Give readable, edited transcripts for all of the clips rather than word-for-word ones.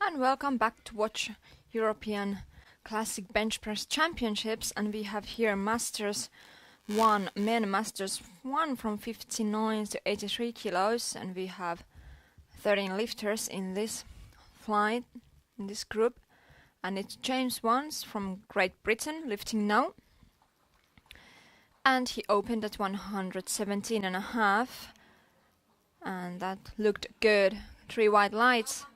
And welcome back to watch European Classic Bench Press Championships, and we have here Masters 1, Men Masters 1 from 59 to 83 kilos, and we have 13 lifters in this flight, in this group, and it's James Wands from Great Britain lifting now, and he opened at 117.5, and that looked good. 3 white lights.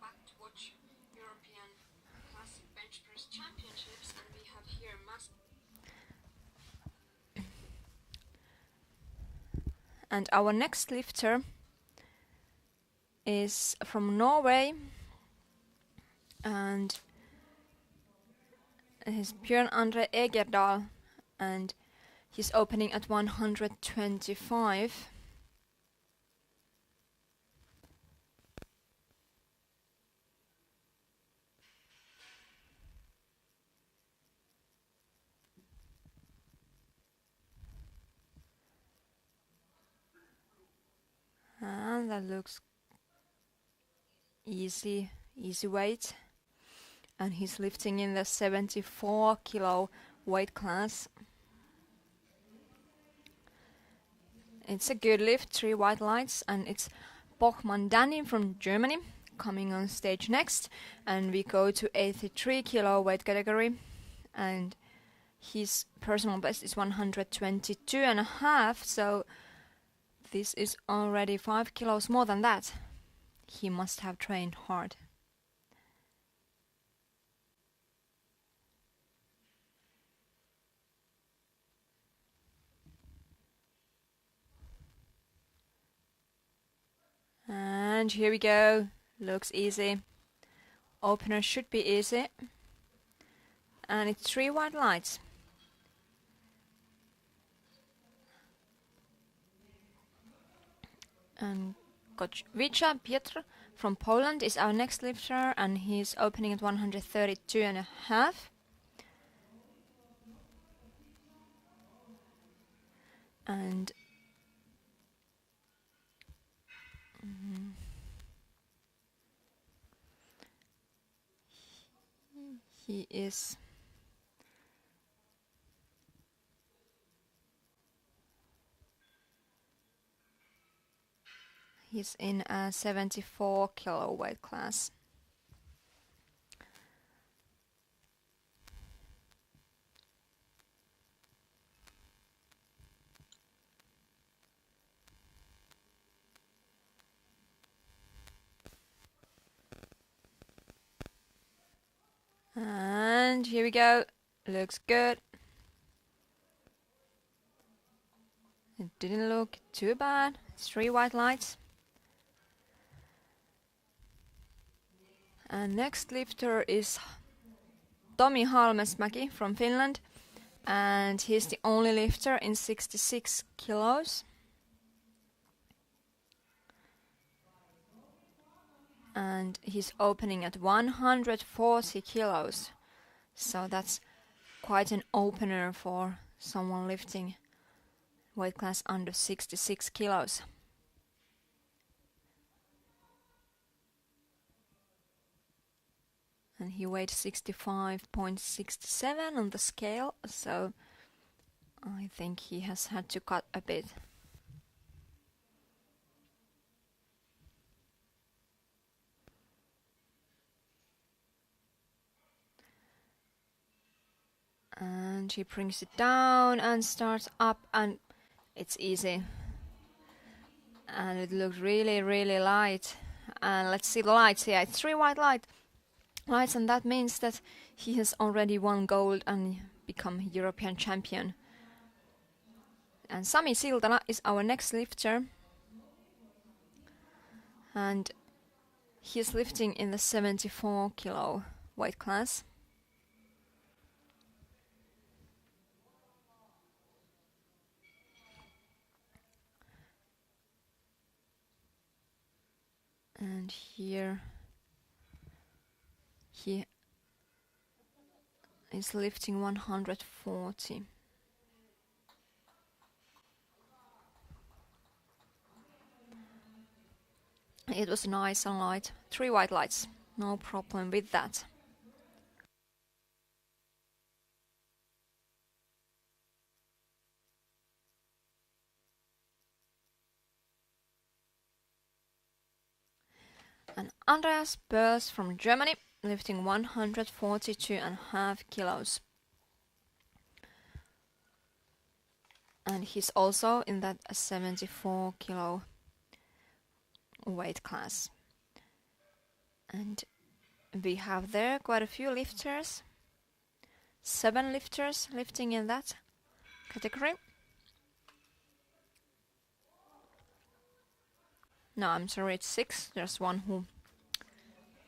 And our next lifter is from Norway, and he's Björn Andre Egerdal, and he's opening at 125. And that looks easy weight. And he's lifting in the 74 kilo weight class. It's a good lift, 3 white lights, and it's Bochmann Danny from Germany coming on stage next. And we go to 83 kilo weight category, and his personal best is 122.5, so this is already 5 kilos more than that. He must have trained hard. And here we go. Looks easy. Opener should be easy. And it's 3 white lights. And Kotwica Piotr from Poland is our next lifter, and he's opening at 132.5. And he's in a 74 kilo weight class. And here we go. Looks good. It didn't look too bad. It's 3 white lights. And next lifter is Tomi Halmesmäki from Finland, and he's the only lifter in 66 kilos. And he's opening at 140 kilos, so that's quite an opener for someone lifting weight class under 66 kilos. And he weighed 65.67 on the scale, so I think he has had to cut a bit. And he brings it down and starts up, and it's easy. And it looks really, really light. And let's see the lights here. It's 3 white lights, and that means that he has already won gold and become European champion. And Sami Siltala is our next lifter, and he's lifting in the 74 kilo weight class. And here he is lifting 140. It was nice and light. 3 white lights. No problem with that. And Andreas Börs from Germany, lifting 142.5 kilos. And he's also in that 74 kilo weight class. And we have there quite a few lifters. 7 lifters lifting in that category. No, I'm sorry, it's 6. There's one who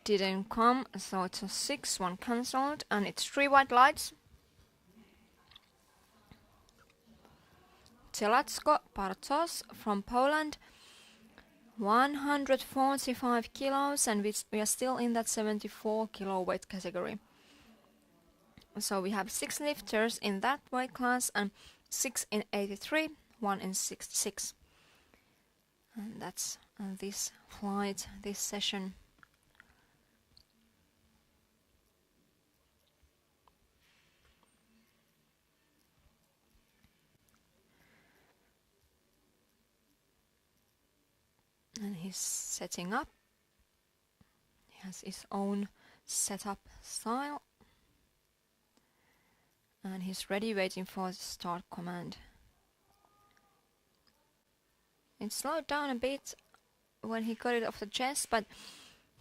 didn't come, so it's a 6, one cancelled, and it's 3 white lights. Czelatko Bartos from Poland, 145 kilos, and we are still in that 74 kilo weight category. So we have 6 lifters in that weight class and 6 in 83, 1 in 66. And that's this flight, this session. And he's setting up. He has his own setup style. And he's ready, waiting for the start command. It slowed down a bit when he got it off the chest, but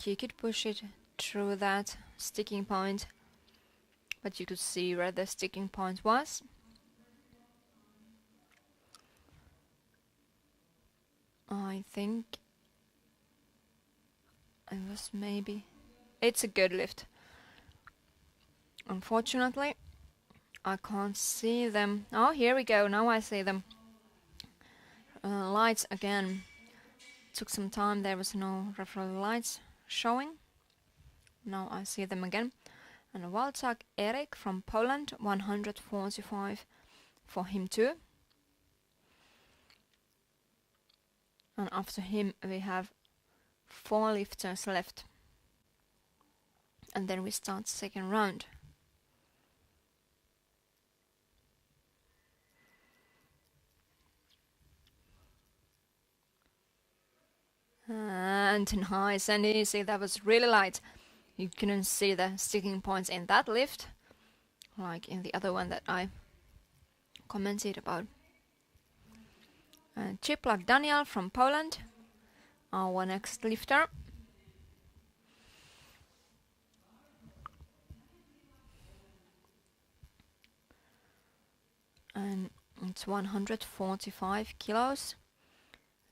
he could push it through that sticking point. But you could see where the sticking point was. I think it was maybe... It's a good lift. Unfortunately, I can't see them. Oh, here we go. Now I see them. Lights again. Took some time. There was no referral lights showing. Now I see them again. And Walczak Erik from Poland, 145 for him too. And after him we have 4 lifters left. And then we start second round. And nice and easy. That was really light. You couldn't see the sticking points in that lift, like in the other one that I commented about. Chiplak Daniel from Poland, our next lifter. And it's 145 kilos.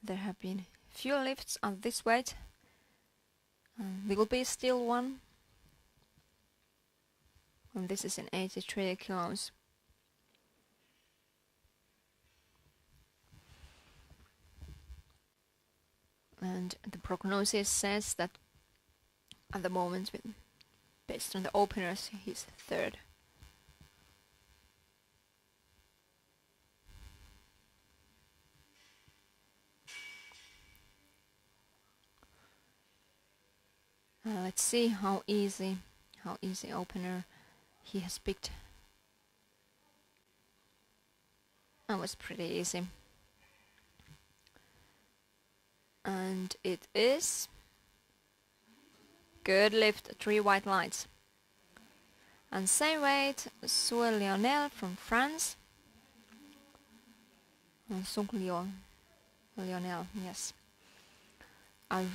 There have been few lifts at this weight. There will be still one. And this is in 83 kilos. And the prognosis says that at the moment, based on the openers, he's third. Let's see how easy opener he has picked. That was pretty easy. And it is good lift, 3 white lights. And same weight, Sue Lionel from France. Lionel, yes. I'm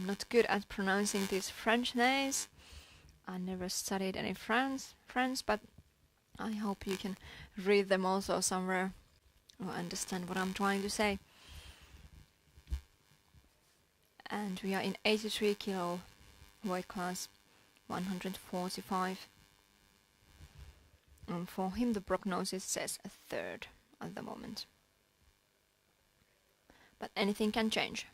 not good at pronouncing these French names. I never studied any French, but I hope you can read them also somewhere or understand what I'm trying to say. And we are in 83 kilo weight class, 145. And for him the prognosis says a third at the moment. But anything can change.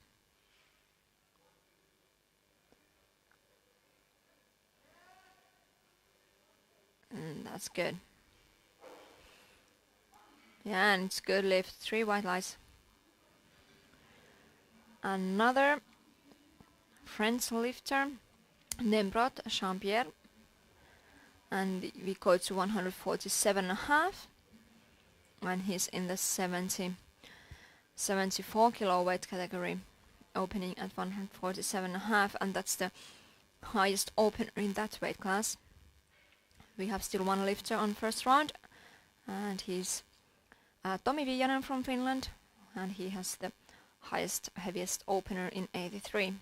And that's good. Yeah, and it's good lift. 3 white lights. Another French lifter, Nembrot Jean-Pierre, and we go to 147.5, and he's in the 74 kilo weight category, opening at 147.5, and that's the highest opener in that weight class. We have still one lifter on first round, and he's Tomi Viianen from Finland, and he has the heaviest opener in 83.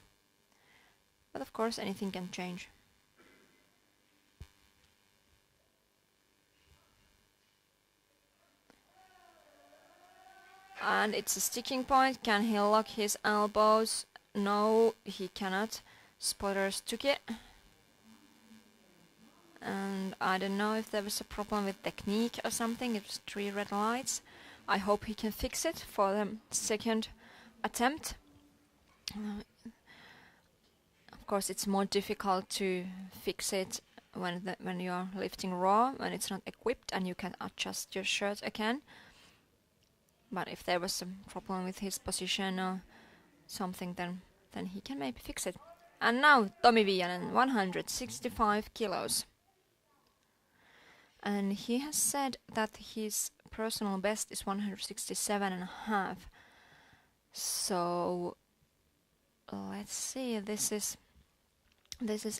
But of course anything can change. And it's a sticking point. Can he lock his elbows? No, he cannot. Spotters took it. And I don't know if there was a problem with technique or something. It was 3 red lights. I hope he can fix it for the second attempt. Of course, it's more difficult to fix it when you're lifting raw, when it's not equipped and you can adjust your shirt again. But if there was some problem with his position or something, then he can maybe fix it. And now Tomi Viianen, 165 kilos. And he has said that his personal best is 167.5. So let's see, this is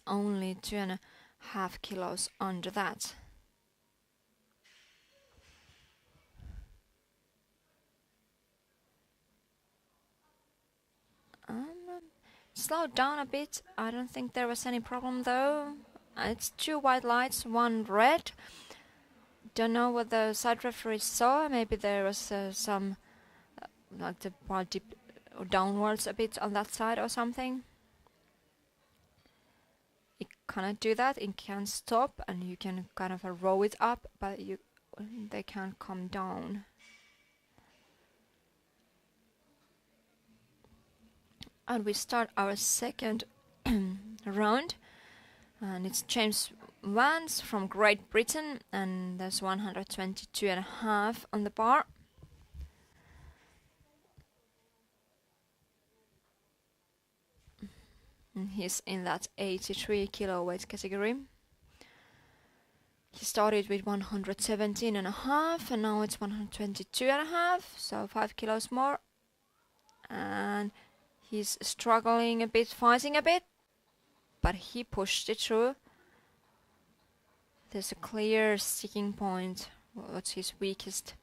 only 2.5 kilos under that. Slowed down a bit. I don't think there was any problem though. It's 2 white lights, 1 red. Don't know what the side referees saw. Maybe there was some like the bar dip downwards a bit on that side or something. It cannot do that. It can stop and you can kind of row it up, but they can't come down. And we start our second round, and it's James Vance from Great Britain, and there's 122.5 on the bar. And he's in that 83 kilo weight category. He started with 117.5 and now it's 122.5, so 5 kilos more. And he's struggling a bit, fighting a bit, but he pushed it through. There's a clear sticking point. What's his weakest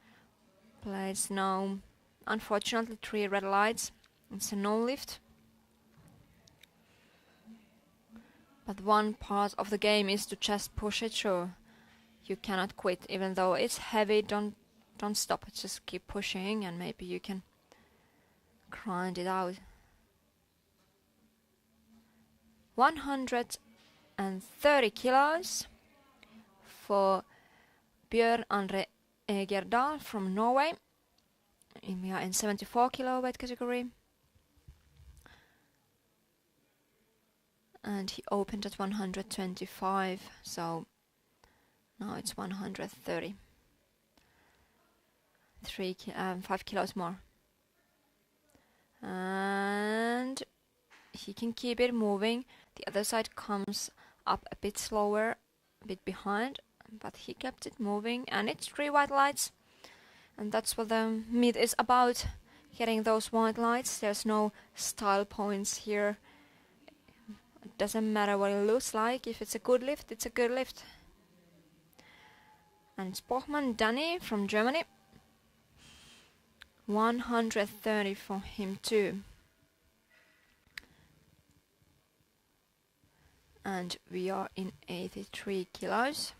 place now? Unfortunately, 3 red lights. It's a no lift. But one part of the game is to just push it through. You cannot quit, even though it's heavy. Don't stop. Just keep pushing, and maybe you can grind it out. 130 kilos for Bjørn Andre Egerdal from Norway. We are in 74 kilo weight category. And he opened at 125, so now it's 130. 5 kilos more. And he can keep it moving. The other side comes up a bit slower, a bit behind, but he kept it moving, and it's 3 white lights. And that's what the meet is about, getting those white lights. There's no style points here. It doesn't matter what it looks like. If it's a good lift, it's a good lift. And it's Bochmann Danny from Germany. 130 for him too. And we are in 83 kilos.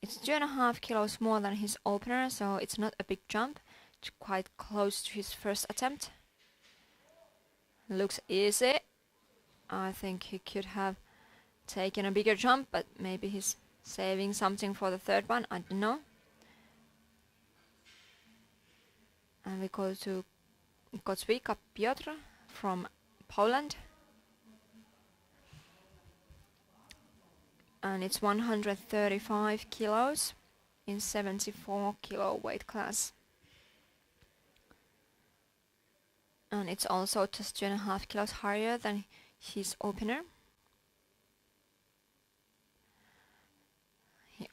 It's 2.5 kilos more than his opener, so it's not a big jump. It's quite close to his first attempt. Looks easy. I think he could have taken a bigger jump, but maybe he's saving something for the third one. I don't know. And we go to Kocwika Piotr from Poland. And it's 135 kilos in 74 kilo weight class. And it's also just 2.5 kilos higher than his opener.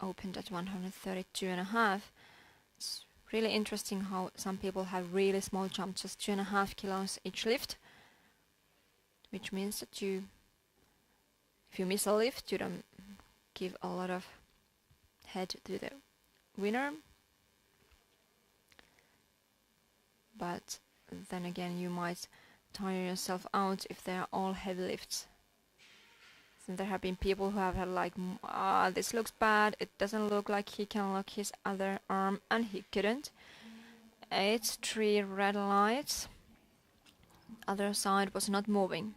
opened at 132.5. It's really interesting how some people have really small jumps, just 2.5 kilos each lift, which means that if you miss a lift, you don't give a lot of head to the winner. But then again, you might tire yourself out if they are all heavy lifts. So there have been people who have had like, this looks bad, it doesn't look like he can lock his other arm, and he couldn't. It's 3 red lights. Other side was not moving.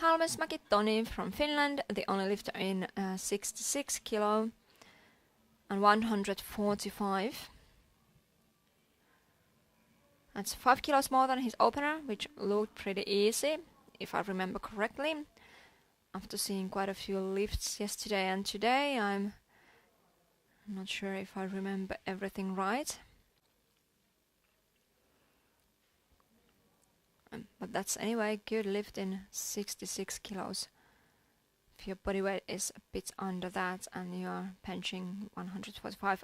Halmesmäki Toni from Finland, the only lifter in 66 kilo and 145. That's 5 kilos more than his opener, which looked pretty easy, if I remember correctly. After seeing quite a few lifts yesterday and today, I'm not sure if I remember everything right. But that's anyway good lift in 66 kilos. If your body weight is a bit under that and you're benching 145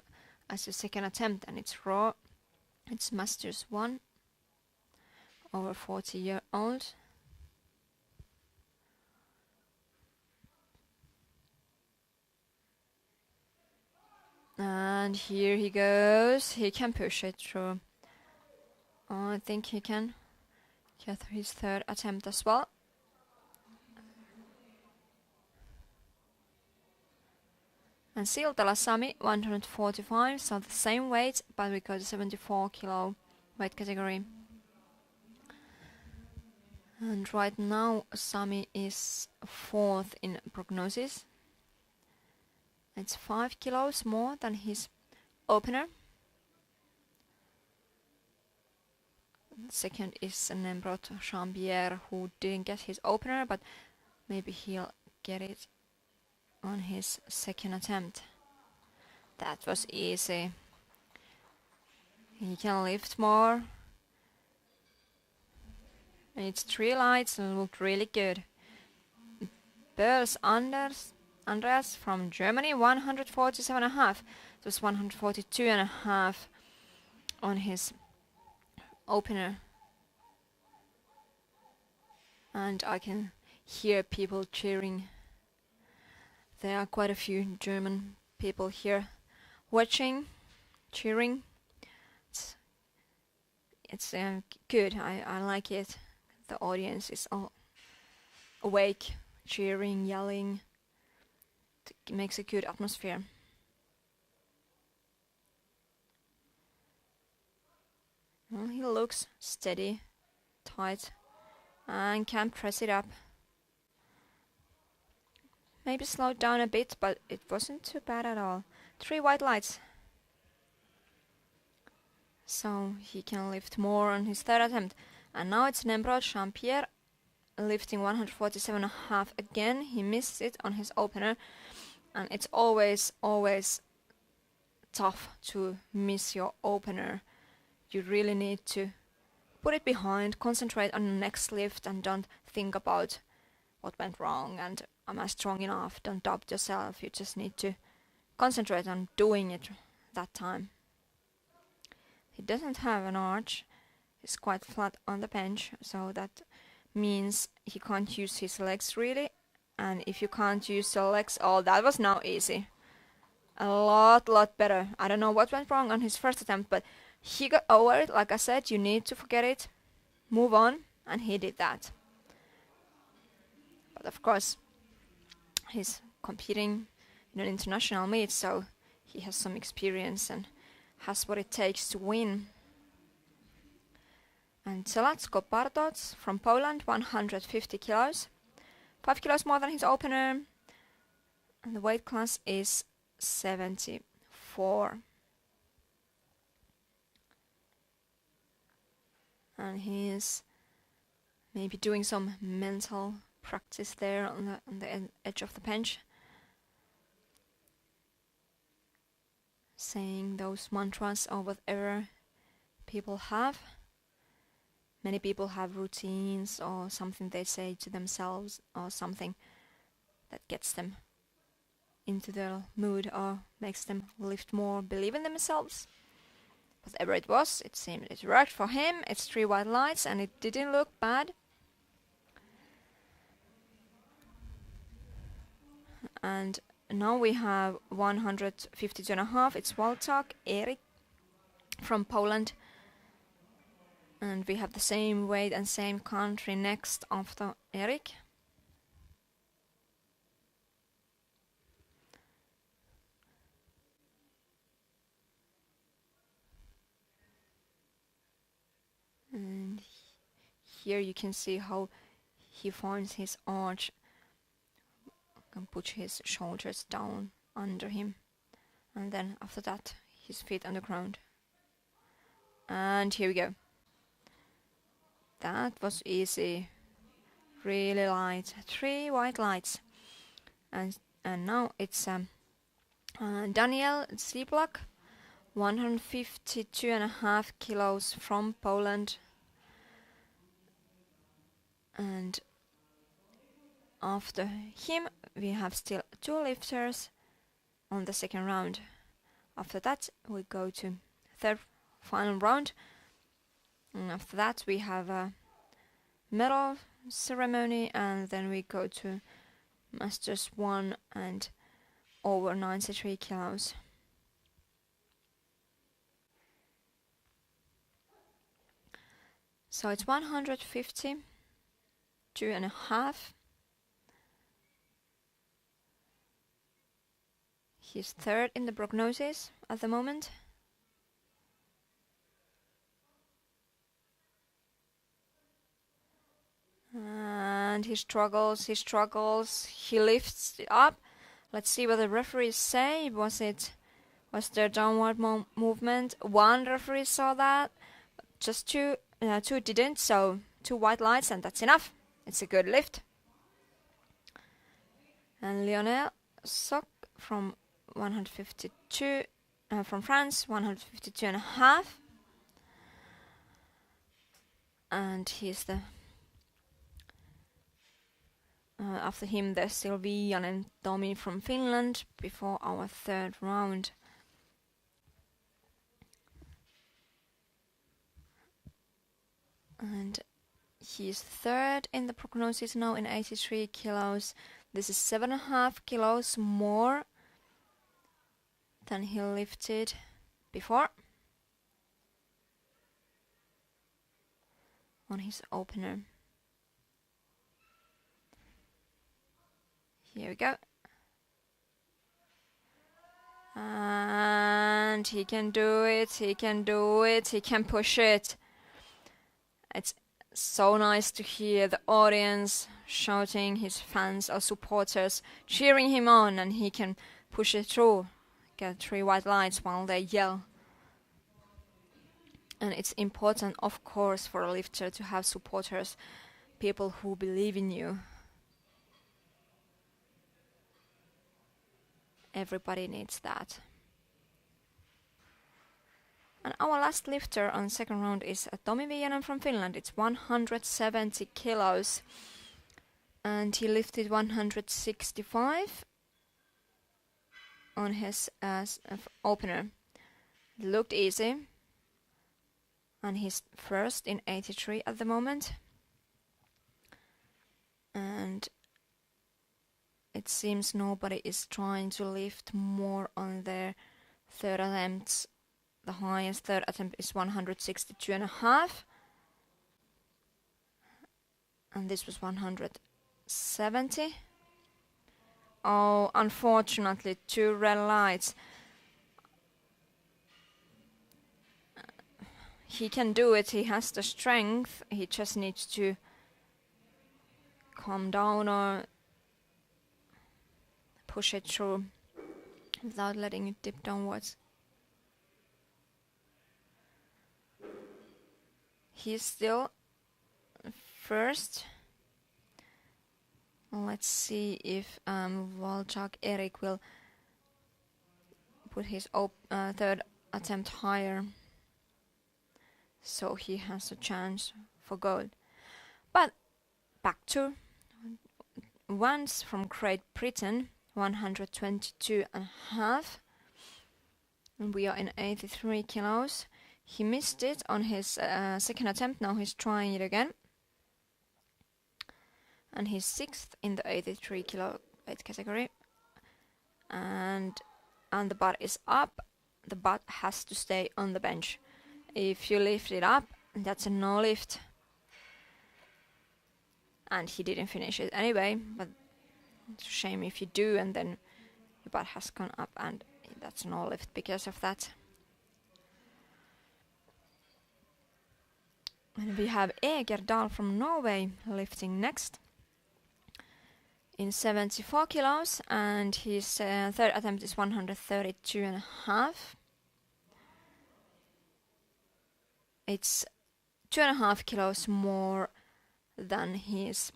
as your second attempt and it's raw, it's Masters 1, over 40-year-old. And here he goes. He can push it through. Oh, I think he can get through his third attempt as well. And Siltala Sami, 145, so the same weight, but we go to 74 kilo weight category. And right now Sami is 4th in prognosis. It's 5 kilos more than his opener. Second is Nemrod Jean-Pierre, who didn't get his opener, but maybe he'll get it on his second attempt. That was easy. He can lift more. And it's 3 lights and looked really good. Böls Andreas from Germany, 147.5. It was 142.5 on his opener. And I can hear people cheering. There are quite a few German people here watching, cheering. It's good. I like it. The audience is all awake, cheering, yelling. It makes a good atmosphere. Well, he looks steady, tight, and can press it up. Maybe slowed down a bit, but it wasn't too bad at all. 3 white lights. So he can lift more on his third attempt. And now it's Nemrod Jean-Pierre lifting 147.5 again. He missed it on his opener. And it's always tough to miss your opener. You really need to put it behind, concentrate on the next lift, and don't think about what went wrong and am I strong enough. Don't doubt yourself. You just need to concentrate on doing it that time. He doesn't have an arch. He's quite flat on the bench, so that means he can't use his legs really. And if you can't use your legs, oh, that was now easy. A lot better. I don't know what went wrong on his first attempt, but he got over it. Like I said, you need to forget it, move on, and he did that. But of course, he's competing in an international meet, so he has some experience and has what it takes to win. And Zelatko Bartosz from Poland, 150 kilos. 5 kilos more than his opener. And the weight class is 74. And he is maybe doing some mental practice there on the edge of the bench. Saying those mantras or whatever people have. Many people have routines or something they say to themselves or something that gets them into the mood or makes them lift more, believe in themselves. Whatever it was, it seemed it worked for him. It's 3 white lights and it didn't look bad. And now we have 152.5. It's Walczak Erik from Poland. And we have the same weight and same country next after Erik. And here you can see how he finds his arch and puts his shoulders down under him. And then after that, his feet on the ground. And here we go. That was easy. Really light. 3 white lights. And now it's Daniel Ziblak, 152.5 kilos from Poland. And after him, we have still 2 lifters on the second round. After that, we go to third final round. And after that, we have a medal ceremony, and then we go to Masters 1 and over 93 kilos. So it's 152.5. He's third in the prognosis at the moment. And he struggles, he lifts it up. Let's see what the referees say. Was there downward movement? 1 referee saw that, just 2 didn't, so 2 white lights and that's enough. It's a good lift. And Lionel Sock from 152, from France, 152.5. And he's the after him, there's Sylvian and Tommy from Finland before our third round. And he's third in the prognosis now in 83 kilos. This is 7.5 kilos more than he lifted before on his opener. Here we go. And he can do it, he can push it. It's so nice to hear the audience shouting, his fans or supporters cheering him on, and he can push it through. Get 3 white lights while they yell. And it's important, of course, for a lifter to have supporters, people who believe in you. Everybody needs that. And our last lifter on second round is Tomi Viianen from Finland. It's 170 kilos. And he lifted 165 on his opener. It looked easy. And he's first in 83 at the moment. And it seems nobody is trying to lift more on their third attempts. The highest third attempt is 162.5. And this was 170. Oh, unfortunately, 2 red lights. He can do it, he has the strength. He just needs to calm down or push it through without letting it dip downwards. He's still first. Let's see if Walczak Erik will put his third attempt higher, so he has a chance for gold. But back to Vance from Great Britain, 122.5, and we are in 83 kilos. He missed it on his second attempt. Now he's trying it again, and he's 6th in the 83 kilo weight category, and the bar is up. The butt has to stay on the bench. If you lift it up, that's a no lift. And he didn't finish it anyway, but it's a shame if you do and then your butt has gone up, and that's a no lift because of that. And we have Egerdal from Norway lifting next in 74 kilos, and his third attempt is 132.5. It's 2.5 kilos more than his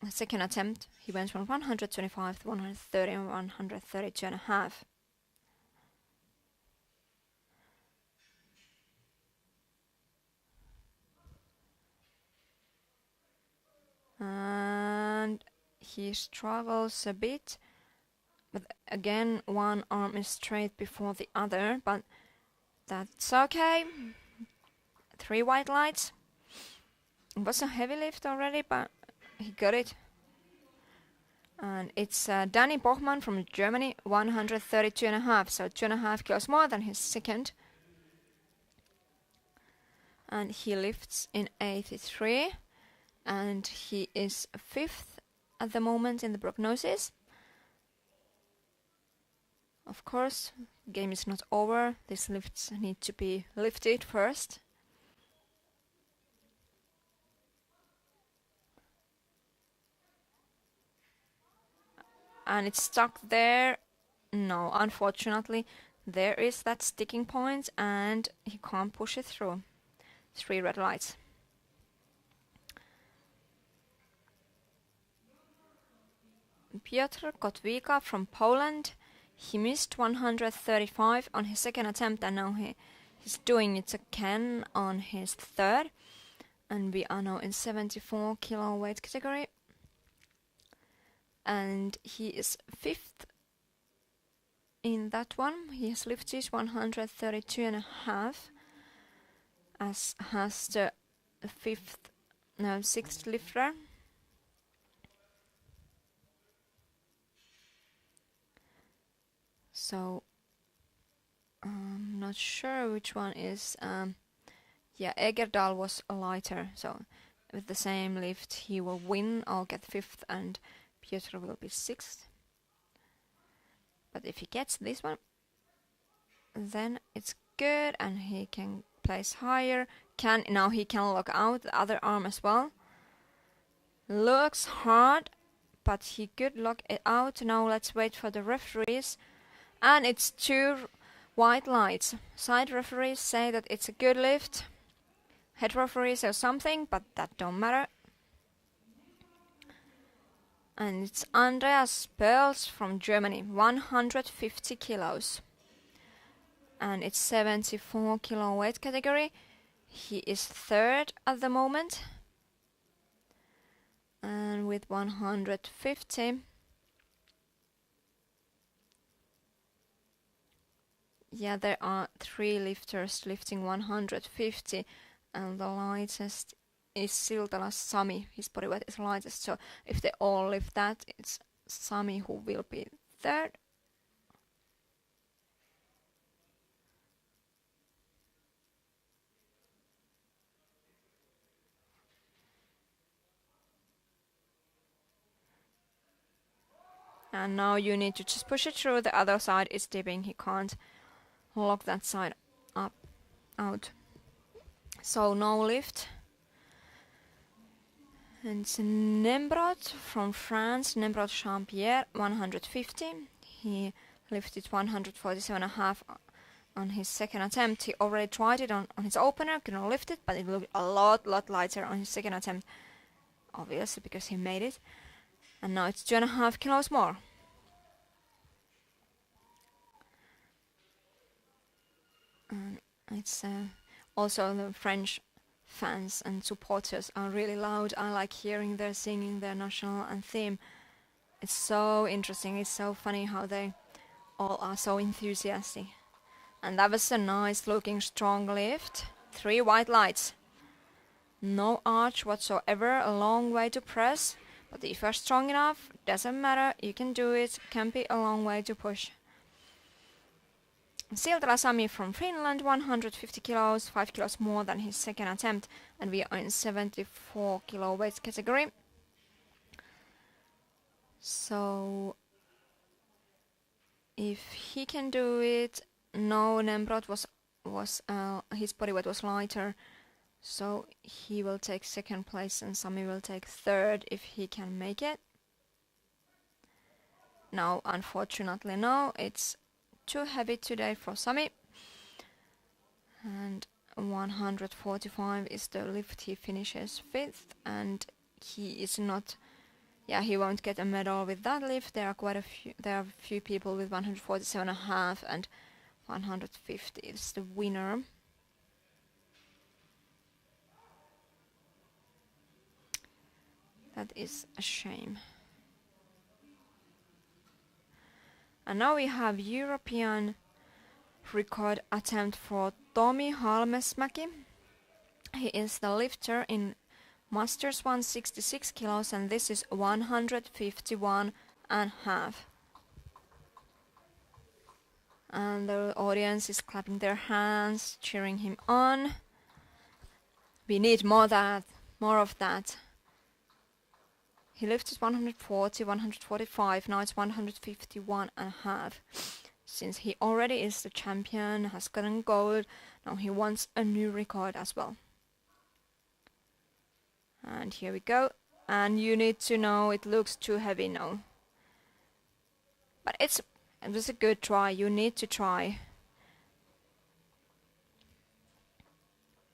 second attempt. He went from 125 to 130 and 132.5. And he struggles a bit, but again one arm is straight before the other, but that's okay. 3 white lights. It was a heavy lift already, but he got it. And it's Danny Bochmann from Germany, 132.5, so 2.5 kilos more than his second. And he lifts in 83, and he is 5th at the moment in the prognosis. Of course, the game is not over. These lifts need to be lifted first. And it's stuck there. No, unfortunately, there is that sticking point and he can't push it through. 3 red lights. Piotr Kotwika from Poland. He missed 135 on his second attempt, and now he's doing it again on his third. And we are now in 74 kilo weight category. And he is 5th in that one. He has lifted 132.5, as has the 6th lifter. So I'm not sure which one is. Yeah, Egerdal was lighter, so with the same lift he will win. I'll get 5th and Piotr will be 6th. But if he gets this one, then it's good and he can place higher. Now he can lock out the other arm as well. Looks hard, but he could lock it out. Now let's wait for the referees. And it's 2 white lights. Side referees say that it's a good lift. Head referees say something, but that don't matter. And it's Andreas Perls from Germany, 150 kilos. And it's 74 kilo weight category. He is 3rd at the moment. And with 150. Yeah, there are 3 lifters lifting 150. And the lightest is Siltalas Sami. His body weight is lightest, so if they all lift that, it's Sami who will be 3rd. And now you need to just push it through. The other side is dipping. He can't lock that side out. So no lift. And it's Nembrot from France, Nembrot Jean-Pierre, 150. He lifted 147.5 on his second attempt. He already tried it on his opener, couldn't lift it, but it looked a lot lighter on his second attempt. Obviously, because he made it. And now it's 2.5 kilos more. And it's also the French fans and supporters are really loud. I like hearing their singing their national anthem. It's so interesting, it's so funny how they all are so enthusiastic. And that was a nice looking strong lift. 3 white lights. No arch whatsoever, a long way to press. But if you're strong enough, doesn't matter, you can do it. Can be a long way to push. Siltala Sami from Finland, 150 kilos, 5 kilos more than his second attempt. And we are in 74 kilo weight category. So if he can do it, no, Nembrot was his body weight was lighter, so he will take second place and Sami will take third if he can make it. No, unfortunately no, it's too heavy today for Sami. And 145 is the lift, he finishes 5th, and he is not, yeah, he won't get a medal with that lift. There are a few people with 147.5 and 150 is the winner. That is a shame. And now we have European record attempt for Tomi Halmesmäki. He is the lifter in Masters 166 kilos and this is 151.5. And the audience is clapping their hands, cheering him on. We need more of that. He lifted 140, 145, now it's 151.5. Since he already is the champion, has gotten gold, now he wants a new record as well. And here we go. And you need to know it looks too heavy now. But it was a good try, you need to try.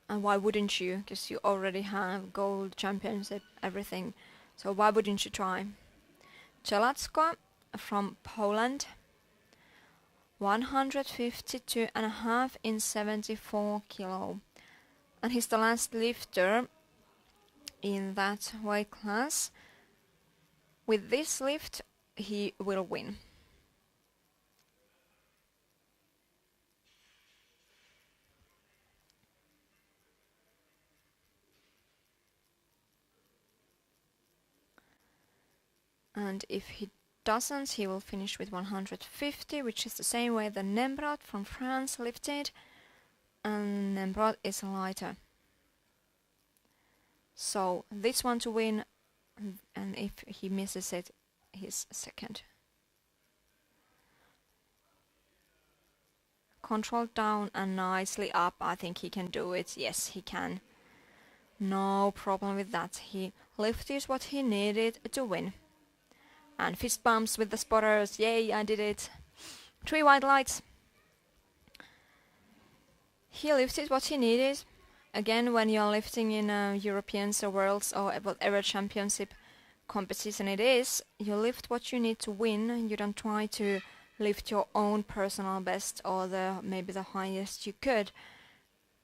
And why wouldn't you? Because you already have gold championship, everything. So why wouldn't you try? Czelatko from Poland. 152.5 in 74 kilo. And he's the last lifter in that weight class. With this lift, he will win. And if he doesn't, he will finish with 150, which is the same way that Nembrot from France lifted. And Nembrot is lighter. So this one to win, and if he misses it, he's second. Control down and nicely up. I think he can do it. Yes, he can. No problem with that. He lifted what he needed to win. And fist bumps with the spotters. Yay, I did it. 3 white lights. He lifted what he needed. Again, when you're lifting in Europeans or Worlds or whatever championship competition it is, you lift what you need to win. You don't try to lift your own personal best or maybe the highest you could.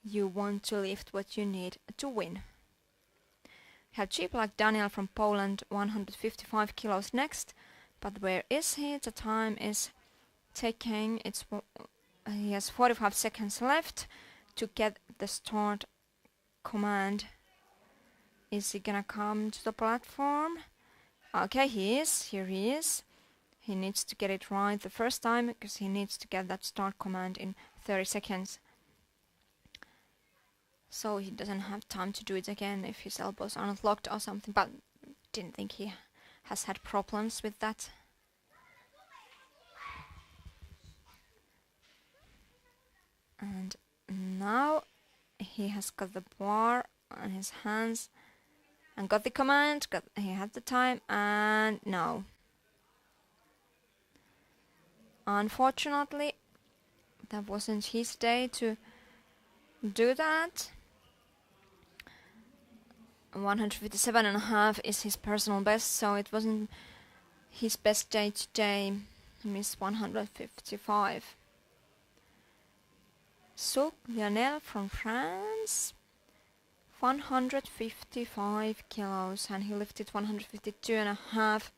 You want to lift what you need to win. We have Ciplak Daniel from Poland, 155 kilos next. But where is he? The time is ticking. He has 45 seconds left to get the start command. Is he gonna come to the platform? Okay, he is. Here he is. He needs to get it right the first time because he needs to get that start command in 30 seconds. So he doesn't have time to do it again if his elbows are not locked or something, but didn't think he has had problems with that. And now he has got the bar on his hands and got the command, he had the time, and no. Unfortunately, that wasn't his day to do that. 157.5 is his personal best, so it wasn't his best day today. He missed 155. Souk Lionel from France, 155 kilos, and he lifted 152.5.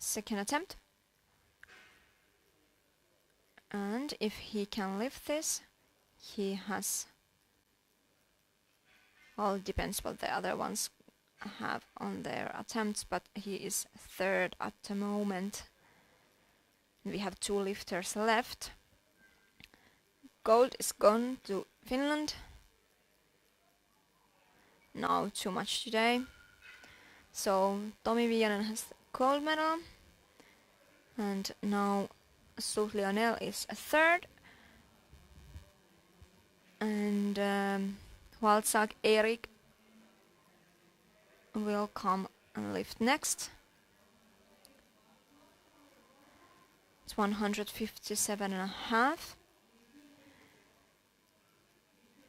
second attempt. And if he can lift this, he has... Well, it depends what the other ones have on their attempts, but he is third at the moment. We have 2 lifters left. Gold is gone to Finland. No, too much today. So Tomi Viionen has the gold medal. And now Sut-Lionel is a third. And Walczak Erik will come and lift next. It's 157.5.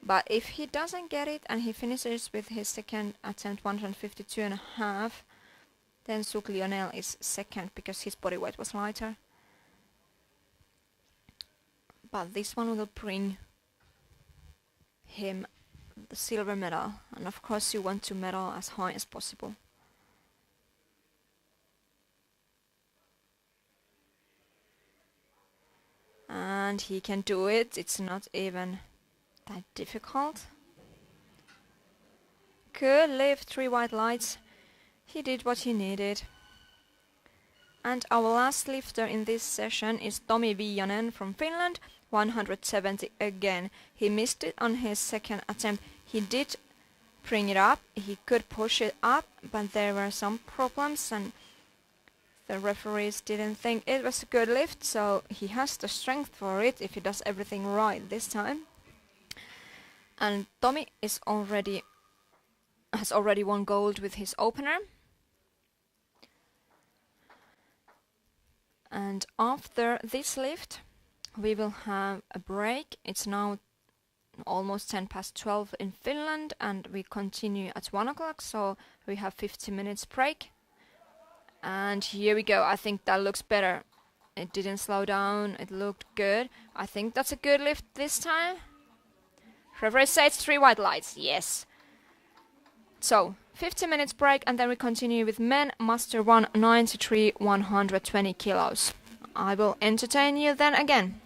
But if he doesn't get it and he finishes with his second attempt 152.5, then Sut-Lionel is second because his body weight was lighter. But this one will bring him the silver medal, and of course you want to medal as high as possible. And he can do it, it's not even that difficult. Good lift, 3 white lights. He did what he needed. And our last lifter in this session is Tomi Viionen from Finland, 170 again. He missed it on his second attempt. He did bring it up, he could push it up, but there were some problems and the referees didn't think it was a good lift, so he has the strength for it if he does everything right this time. And Tomi has already won gold with his opener. And after this lift we will have a break. It's now almost 12 in Finland and we continue at 1 o'clock, so we have 50 minutes break. And here we go. I think that looks better. It didn't slow down, it looked good. I think that's a good lift this time. Referee says 3 white lights, yes. So, 50 minutes break and then we continue with men Muster 1 93 120 kilos. I will entertain you then again.